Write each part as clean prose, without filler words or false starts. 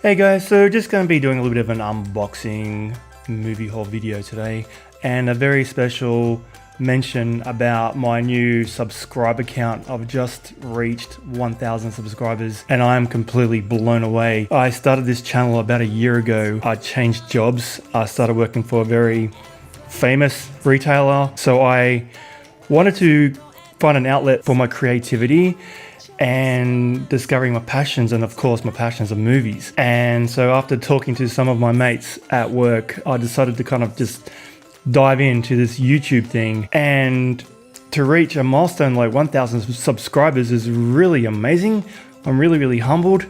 Hey guys, so just going to be doing a little bit of an unboxing movie haul video today, and a very special mention about my new subscriber count. I've just reached 1,000 subscribers and I am completely blown away. I started this channel about a year ago. I changed jobs. I started working for a very famous retailer, so I wanted to find an outlet for my creativity and discovering my passions, and of course my passions are movies. And so after talking to some of my mates at work, I decided to kind of just dive into this YouTube thing, and to reach a milestone like 1,000 subscribers is really amazing. I'm really humbled.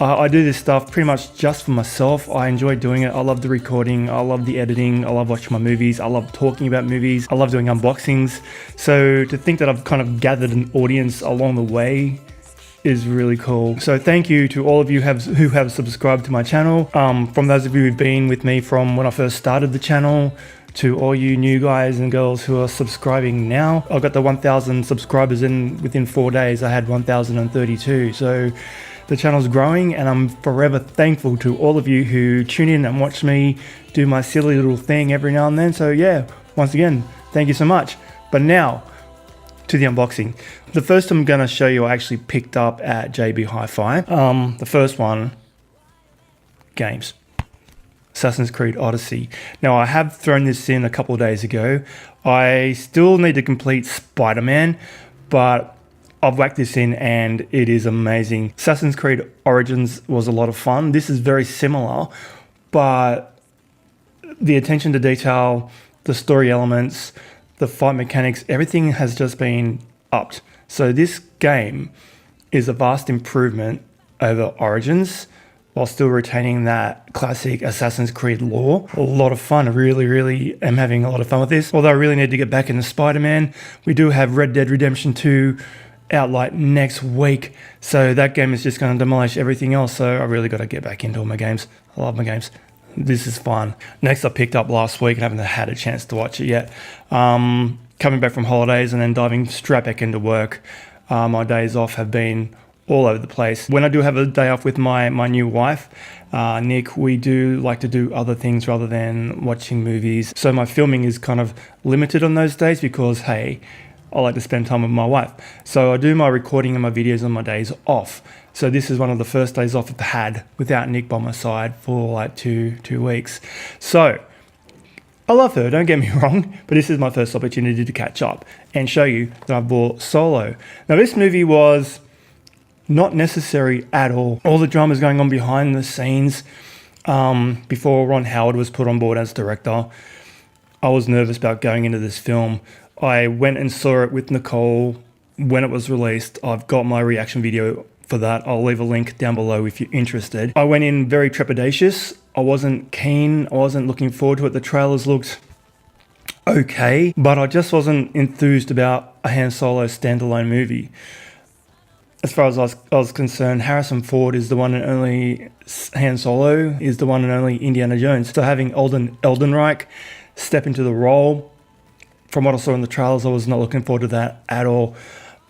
I do this stuff pretty much just for myself. I enjoy doing it. I love the recording, I love the editing, I love watching my movies, I love talking about movies, I love doing unboxings. So to think that I've kind of gathered an audience along the way is really cool. So thank you to all of you who have subscribed to my channel. From those of you who've been with me from when I first started the channel, to all you new guys and girls who are subscribing now. I got the 1,000 subscribers in within 4 days. I had 1,032. So the channel's growing, and I'm forever thankful to all of you who tune in and watch me do my silly little thing every now and then. So yeah, once again, thank you so much. But now to the unboxing. The first I'm gonna show you I actually picked up at JB Hi-Fi. The first one, games. Assassin's Creed Odyssey. Now I have thrown this in a couple of days ago. I still need to complete Spider-Man, but I've whacked this in and it is amazing. Assassin's Creed Origins was a lot of fun. This is very similar, but the attention to detail, the story elements, the fight mechanics, everything has just been upped. So this game is a vast improvement over Origins, while still retaining that classic Assassin's Creed lore. A lot of fun. I really am having a lot of fun with this. Although I really need to get back into Spider-Man. We do have Red Dead Redemption 2 out like next week, so that game is just going to demolish everything else. So I really got to get back into all my games. I love my games. This is fun. Next I picked up last week and haven't had a chance to watch it yet. Coming back from holidays and then diving straight back into work. My days off have been all over the place. When I do have a day off with my new wife, Nick, we do like to do other things rather than watching movies. So my filming is kind of limited on those days because, hey, I like to spend time with my wife. So I do my recording and my videos on my days off. So this is one of the first days off I've had without Nick by my side for like two weeks. So I love her, don't get me wrong, but this is my first opportunity to catch up and show you that I bought Solo. Now this movie was not necessary at all. All the drama's going on behind the scenes. Before Ron Howard was put on board as director, I was nervous about going into this film. I went and saw it with Nicole when it was released. I've got my reaction video for that. I'll leave a link down below if you're interested. I went in very trepidatious. I wasn't keen. I wasn't looking forward to it. The trailers looked okay, but I just wasn't enthused about a Han Solo standalone movie. As far as I was concerned, Harrison Ford is the one and only Han Solo, is the one and only Indiana Jones. So having Alden Ehrenreich step into the role, from what I saw in the trailers, I was not looking forward to that at all.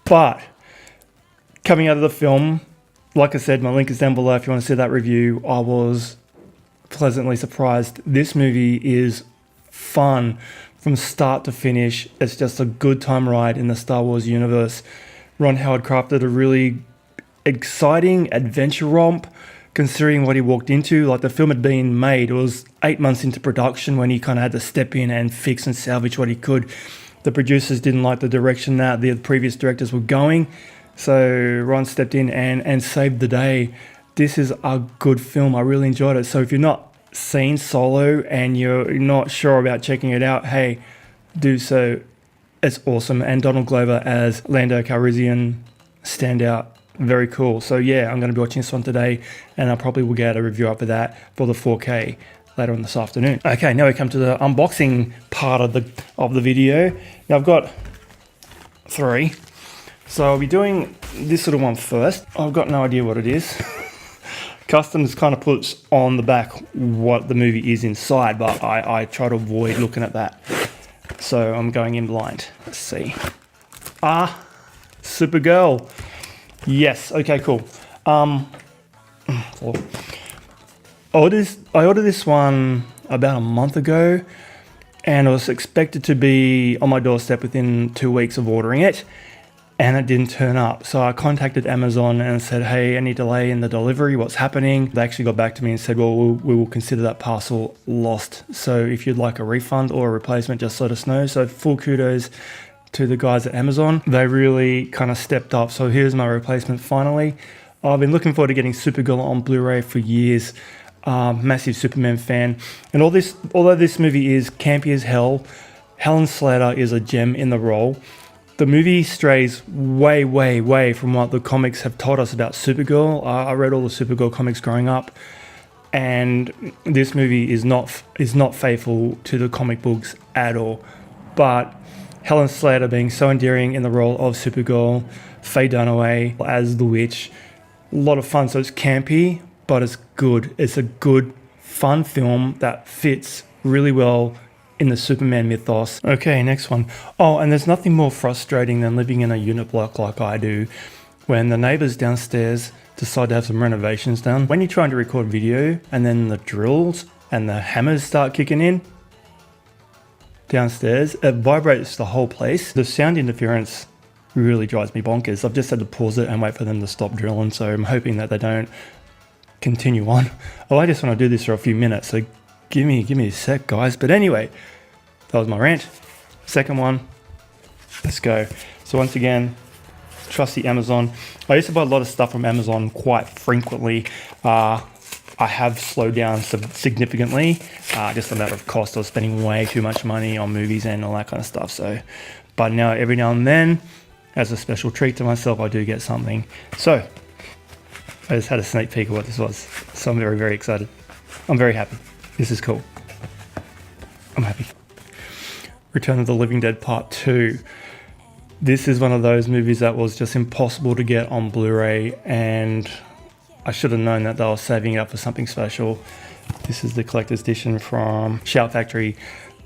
But coming out of the film, like I said, my link is down below if you want to see that review. I was pleasantly surprised. This movie is fun from start to finish. It's just a good time ride in the Star Wars universe. Ron Howard crafted a really exciting adventure romp, considering what he walked into. Like, the film had been made, it was 8 months into production when he kind of had to step in and fix and salvage what he could. The producers didn't like the direction that the previous directors were going, so Ron stepped in and saved the day. This is a good film. I really enjoyed it. So if you're not seen Solo and you're not sure about checking it out, hey, do so. It's awesome. And Donald Glover as Lando Calrissian, standout, very cool. So yeah, I'm going to be watching this one today, and I probably will get a review up for that for the 4K later on this afternoon. Okay, now we come to the unboxing part of the video. Now I've got 3, so I'll be doing this little one first. I've got no idea what it is. Customs kind of puts on the back what the movie is inside, but I try to avoid looking at that. So I'm going in blind. Let's see. Supergirl. Yes. Okay, cool. I ordered this one about a month ago, and it was expected to be on my doorstep within 2 weeks of ordering it, and it didn't turn up. So I contacted Amazon and said, hey, any delay in the delivery, what's happening? They actually got back to me and said, well, we will consider that parcel lost. So if you'd like a refund or a replacement, just let us know. So full kudos to the guys at Amazon. They really kind of stepped up. So here's my replacement finally. I've been looking forward to getting Supergirl on Blu-ray for years. Massive Superman fan. And although this movie is campy as hell, Helen Slater is a gem in the role. The movie strays way, way, way from what the comics have taught us about Supergirl. I read all the Supergirl comics growing up, and this movie is not faithful to the comic books at all. But Helen Slater being so endearing in the role of Supergirl, Faye Dunaway as the Witch, a lot of fun. So it's campy, but it's good. It's a good, fun film that fits really well in the Superman mythos. Okay, next one. Oh, and there's nothing more frustrating than living in a unit block like I do, when the neighbors downstairs decide to have some renovations done. When you're trying to record video and then the drills and the hammers start kicking in downstairs, it vibrates the whole place. The sound interference really drives me bonkers. I've just had to pause it and wait for them to stop drilling, so I'm hoping that they don't continue on. Oh, I just want to do this for a few minutes, so give me a sec, guys. But anyway, that was my rant. Second one, let's go. So once again, trusty Amazon. I used to buy a lot of stuff from Amazon quite frequently. I have slowed down significantly, just a matter of cost. I was spending way too much money on movies and all that kind of stuff. So, but now every now and then, as a special treat to myself, I do get something. So I just had a sneak peek of what this was. So I'm very, very excited. I'm very happy. This is cool. I'm happy. Return of the Living Dead Part 2. This is one of those movies that was just impossible to get on Blu-ray, and I should have known that they were saving it up for something special. This is the collector's edition from Shout Factory.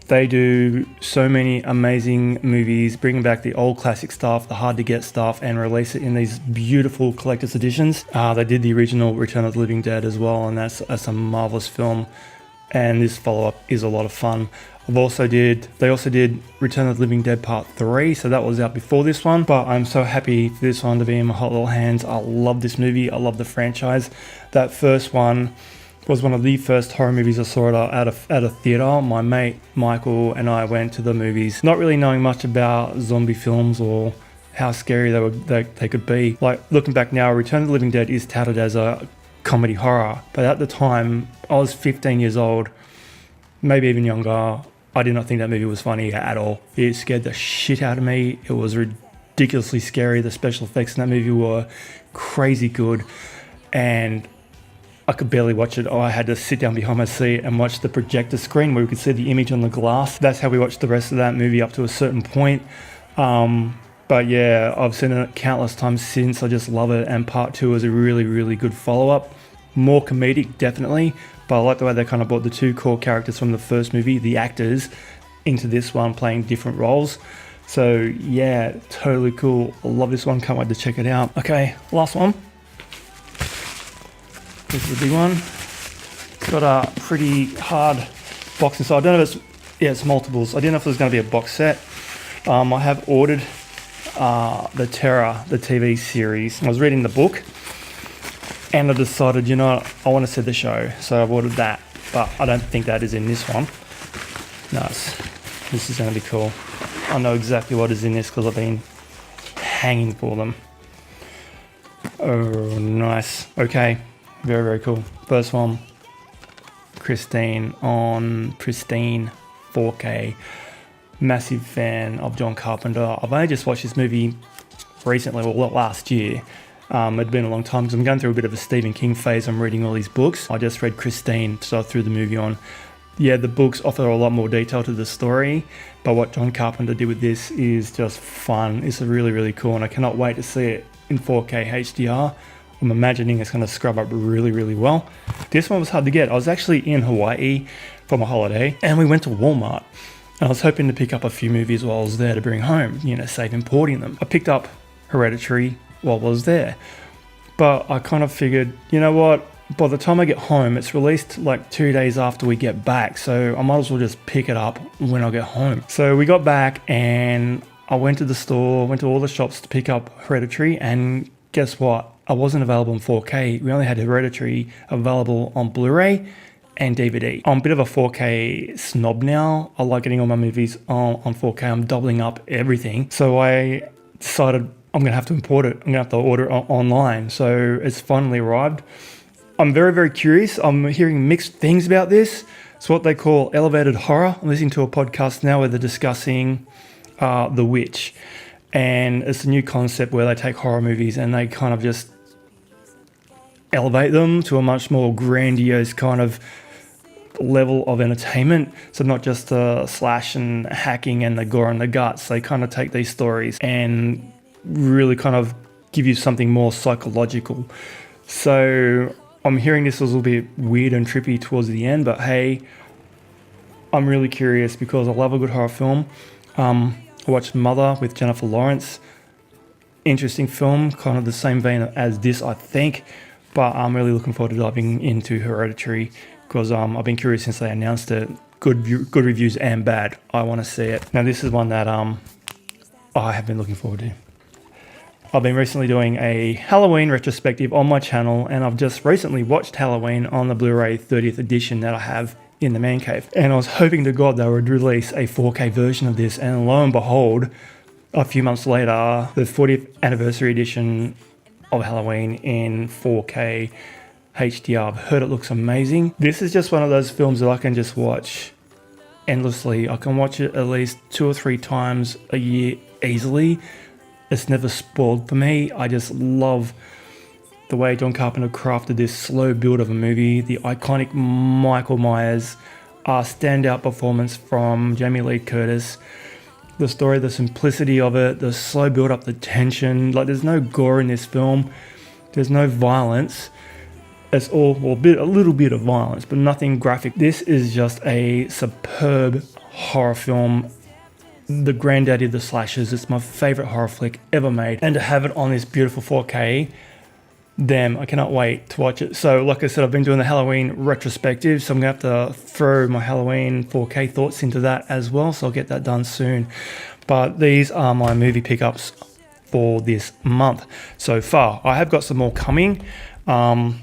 They do so many amazing movies, bringing back the old classic stuff, the hard to get stuff, and release it in these beautiful collector's editions. They did the original Return of the Living Dead as well, and that's a marvelous film. And this follow-up is a lot of fun. They also did Return of the Living Dead Part 3, so that was out before this one, but I'm so happy for this one to be in my hot little hands. I love this movie, I love the franchise. That first one was one of the first horror movies I saw at a theatre. My mate Michael and I went to the movies, not really knowing much about zombie films or how scary they could be. Like, looking back now, Return of the Living Dead is touted as a comedy horror, but at the time I was 15 years old, maybe even younger. I did not think that movie was funny at all. It scared the shit out of me. It was ridiculously scary. The special effects in that movie were crazy good, and I could barely watch it. I had to sit down behind my seat and watch the projector screen where we could see the image on the glass. That's how we watched the rest of that movie up to a certain point. But yeah, I've seen it countless times since. I just love it. And Part 2 is a really, really good follow-up. More comedic, definitely. But I like the way they kind of brought the two core characters from the first movie, the actors, into this one, playing different roles. So yeah, totally cool. I love this one. Can't wait to check it out. Okay, last one. This is the big one. It's got a pretty hard box inside. I don't know if it's multiples. I didn't know if it was going to be a box set. I have ordered the Terror, the TV series. I was reading the book and I decided, you know what, I want to see the show. So I've ordered that, but I don't think that is in this one. No, this is going to be cool. I know exactly what is in this because I've been hanging for them. Oh, nice. Okay, very, very cool. First one, Christine on pristine 4K. Massive fan of John Carpenter. I've only just watched this movie recently, well, last year. It'd been a long time because I'm going through a bit of a Stephen King phase. I'm reading all these books. I just read Christine, so I threw the movie on. Yeah, the books offer a lot more detail to the story, but what John Carpenter did with this is just fun. It's really, really cool, and I cannot wait to see it in 4K HDR. I'm imagining it's going to scrub up really, really well. This one was hard to get. I was actually in Hawaii for my holiday, and we went to Walmart. I was hoping to pick up a few movies while I was there to bring home, save importing them. I picked up Hereditary while I was there, but I kind of figured, you know what, by the time I get home, it's released like 2 days after we get back. So I might as well just pick it up when I get home. So we got back and I went to the store, went to all the shops to pick up Hereditary, and guess what? I wasn't available in 4K. We only had Hereditary available on Blu-ray and DVD. I'm a bit of a 4K snob now. I like getting all my movies on 4K. I'm doubling up everything. So I decided I'm gonna have to import it. I'm gonna have to order it online. So it's finally arrived. I'm very, very curious. I'm hearing mixed things about this. It's what they call elevated horror. I'm listening to a podcast now where they're discussing The Witch. And it's a new concept where they take horror movies and they kind of just elevate them to a much more grandiose kind of level of entertainment. So not just the slash and hacking and the gore and the guts. They kind of take these stories and really kind of give you something more psychological. So I'm hearing this was a little bit weird and trippy towards the end, but hey, I'm really curious because I love a good horror film. I watched Mother with Jennifer Lawrence. Interesting film, kind of the same vein as this, I think. But I'm really looking forward to diving into Hereditary because I've been curious since they announced it. Good reviews and bad. I want to see it. Now this is one that I have been looking forward to. I've been recently doing a Halloween retrospective on my channel, and I've just recently watched Halloween on the Blu-ray 30th edition that I have in the man cave. And I was hoping to God they would release a 4K version of this, and lo and behold, a few months later, the 40th anniversary edition of Halloween in 4K HDR. I've heard it looks amazing. This is just one of those films that I can just watch endlessly. I can watch it at least 2 or 3 times a year easily. It's never spoiled for me. I just love the way John Carpenter crafted this slow build of a movie. The iconic Michael Myers standout performance from Jamie Lee Curtis. The story, the simplicity of it, the slow build up, the tension. Like there's no gore in this film. There's no violence. It's all, well, a little bit of violence, but nothing graphic. This is just a superb horror film. The granddaddy of the slashers. It's my favorite horror flick ever made. And to have it on this beautiful 4K, damn, I cannot wait to watch it. So like I said, I've been doing the Halloween retrospective, so I'm gonna have to throw my Halloween 4K thoughts into that as well, so I'll get that done soon. But these are my movie pickups for this month so far. I have got some more coming, and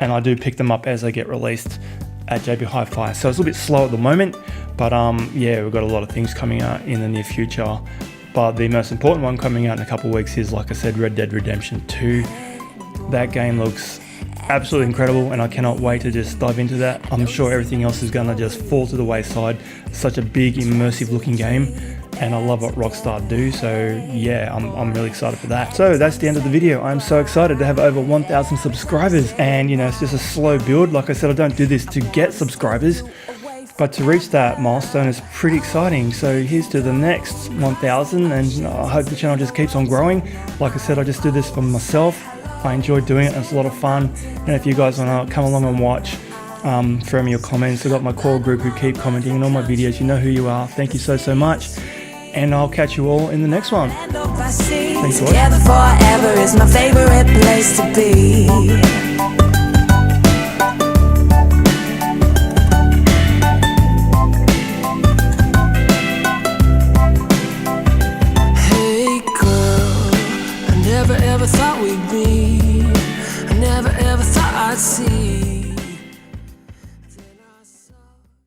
I do pick them up as they get released at JB Hi-Fi. So it's a little bit slow at the moment, but yeah, we've got a lot of things coming out in the near future. But the most important one coming out in a couple of weeks is, like I said, Red Dead Redemption 2. That game looks absolutely incredible, and I cannot wait to just dive into that. I'm sure everything else is gonna just fall to the wayside. Such a big, immersive looking game, and I love what Rockstar do, so yeah, I'm really excited for that. So that's the end of the video. I'm so excited to have over 1,000 subscribers, and you know, it's just a slow build. Like I said, I don't do this to get subscribers, but to reach that milestone is pretty exciting. So here's to the next 1,000, and I hope the channel just keeps on growing. Like I said, I just do this for myself. I enjoy doing it, and it's a lot of fun. And if you guys want to come along and watch, throw me your comments. I've got my core group who keep commenting on all my videos. You know who you are. Thank you so, so much. And I'll catch you all in the next one. Thanks for watching. Together forever is my favorite place to be. Never ever thought we'd be. I never ever thought